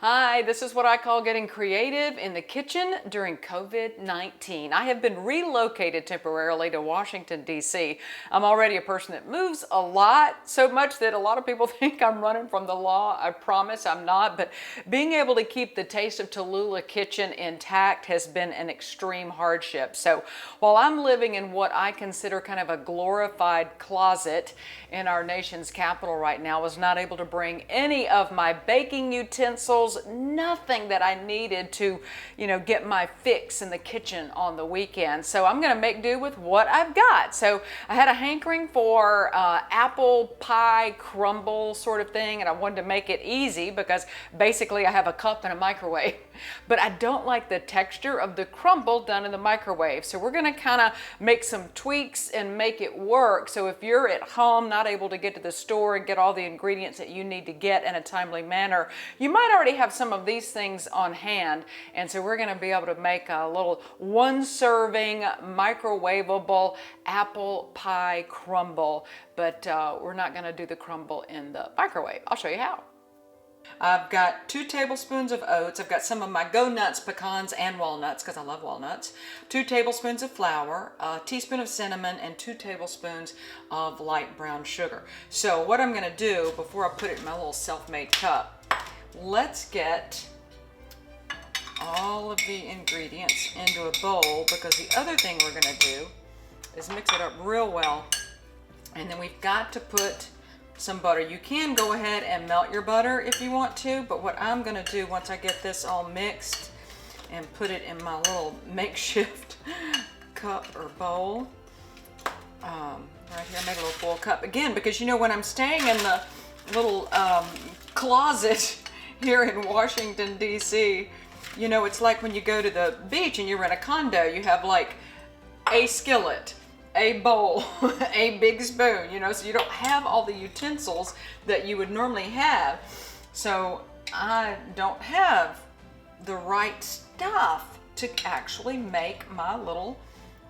Hi, this is what I call getting creative in the kitchen during COVID-19. I have been relocated temporarily to Washington, D.C. I'm already a person that moves a lot, so much that a lot of people think I'm running from the law. I promise I'm not, but being able to keep the taste of Tallulah kitchen intact has been an extreme hardship. So while I'm living in what I consider kind of a glorified closet in our nation's capital right now, I was not able to bring any of my baking utensils, nothing that I needed to, get my fix in the kitchen on the weekend. So I'm gonna make do with what I've got. So I had a hankering for apple pie crumble sort of thing, and I wanted to make it easy because basically I have a cup and a microwave. But I don't like the texture of the crumble done in the microwave. So we're gonna kind of make some tweaks and make it work. So if you're at home, not able to get to the store and get all the ingredients that you need to get in a timely manner, you might already have some of these things on hand. And so we're gonna be able to make a little one-serving microwavable apple pie crumble, but we're not gonna do the crumble in the microwave. I'll show you how. I've got 2 tablespoons of oats. I've got some of my Go Nuts pecans and walnuts because I love walnuts. 2 tablespoons of flour, a teaspoon of cinnamon, and 2 tablespoons of light brown sugar. So what I'm going to do before I put it in my little self-made cup, let's get all of the ingredients into a bowl, because the other thing we're going to do is mix it up real well. And then we've got to put some butter. You can go ahead and melt your butter if you want to, but what I'm gonna do once I get this all mixed and put it in my little makeshift cup or bowl, right here, I made a little full cup again, because when I'm staying in the little closet here in Washington, D.C., it's like when you go to the beach and you rent a condo, you have like a skillet, a bowl, a big spoon, so you don't have all the utensils that you would normally have. So I don't have the right stuff to actually make my little,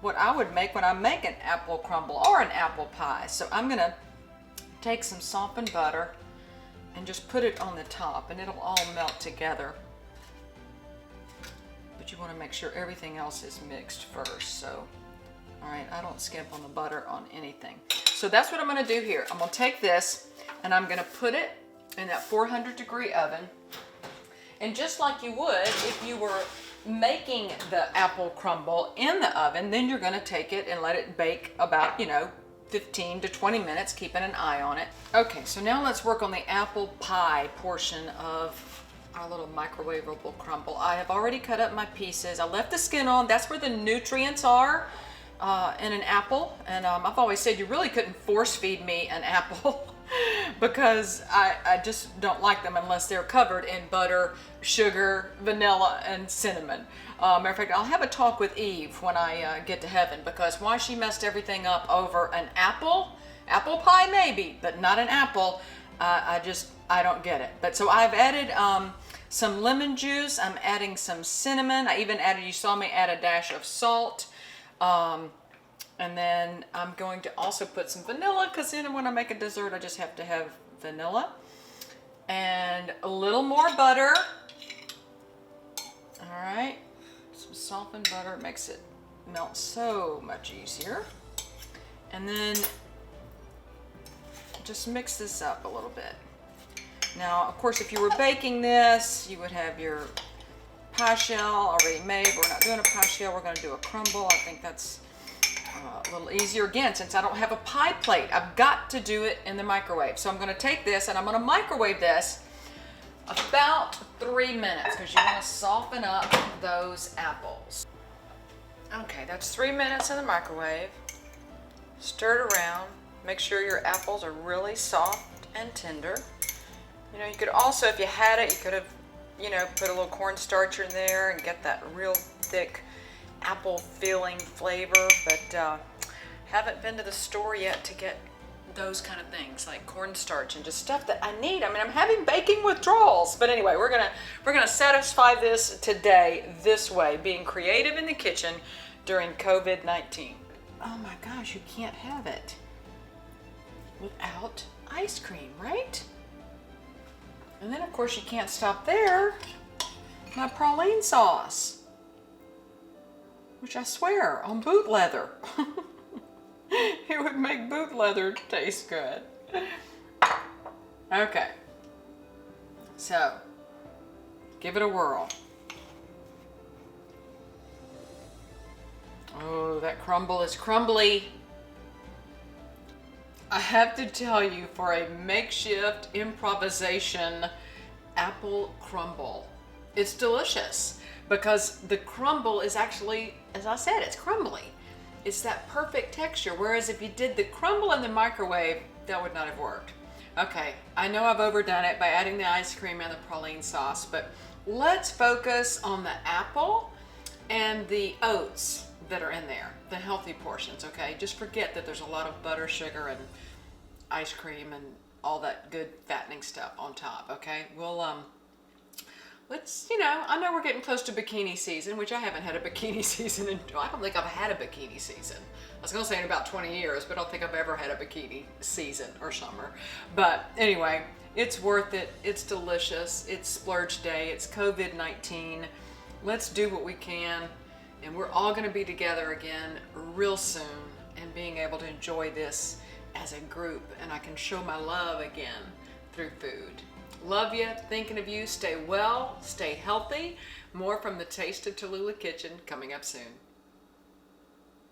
what I would make when I make an apple crumble or an apple pie. So I'm gonna take some softened butter and just put it on the top, and it'll all melt together. But you wanna make sure everything else is mixed first. So all right, I don't skimp on the butter on anything. So that's what I'm gonna do here. I'm gonna take this and I'm gonna put it in that 400-degree oven. And just like you would if you were making the apple crumble in the oven, then you're gonna take it and let it bake about, 15 to 20 minutes, keeping an eye on it. Okay, so now let's work on the apple pie portion of our little microwavable crumble. I have already cut up my pieces. I left the skin on. That's where the nutrients are in an apple, and I've always said you really couldn't force feed me an apple because I just don't like them unless they're covered in butter, sugar, vanilla, and cinnamon. Matter of fact, I'll have a talk with Eve when I get to heaven, because why she messed everything up over an apple pie maybe, but not an apple, I don't get it. But so I've added some lemon juice, I'm adding some cinnamon, I even added, you saw me add a dash of salt. And then I'm going to also put some vanilla, because then when I make a dessert, I just have to have vanilla. And a little more butter. All right, some softened butter makes it melt so much easier. And then just mix this up a little bit. Now, of course, if you were baking this, you would have your pie shell already made. We're not doing a pie shell, we're going to do a crumble. I think that's a little easier. Again, since I don't have a pie plate, I've got to do it in the microwave. So I'm going to take this and I'm going to microwave this about 3 minutes, because you want to soften up those apples. Okay, that's 3 minutes in the microwave. Stir it around. Make sure your apples are really soft and tender. You could also, if you had it, you could have put a little cornstarch in there and get that real thick apple feeling flavor, but haven't been to the store yet to get those kind of things like cornstarch and just stuff that I need. I mean, I'm having baking withdrawals, but anyway, we're gonna satisfy this today this way, being creative in the kitchen during COVID-19. Oh my gosh, you can't have it without ice cream, right? And then of course you can't stop there. My praline sauce, which I swear on boot leather, it would make boot leather taste good. Okay, so give it a whirl. Oh, that crumble is crumbly. I have to tell you, for a makeshift improvisation apple crumble, it's delicious because the crumble is actually, as I said, it's crumbly. It's that perfect texture, whereas if you did the crumble in the microwave, that would not have worked. Okay, I know I've overdone it by adding the ice cream and the praline sauce, but let's focus on the apple and the oats that are in there, the healthy portions, okay? Just forget that there's a lot of butter, sugar, and ice cream and all that good fattening stuff on top, okay? We'll, let's, I know we're getting close to bikini season, which I haven't had a bikini season in, I don't think I've had a bikini season. I was gonna say in about 20 years, but I don't think I've ever had a bikini season or summer. But anyway, it's worth it, it's delicious, it's splurge day, it's COVID-19. Let's do what we can, and we're all gonna be together again real soon and being able to enjoy this as a group, and I can show my love again through food. Love you, thinking of you, stay well, stay healthy. More from the Taste of Tallulah Kitchen coming up soon.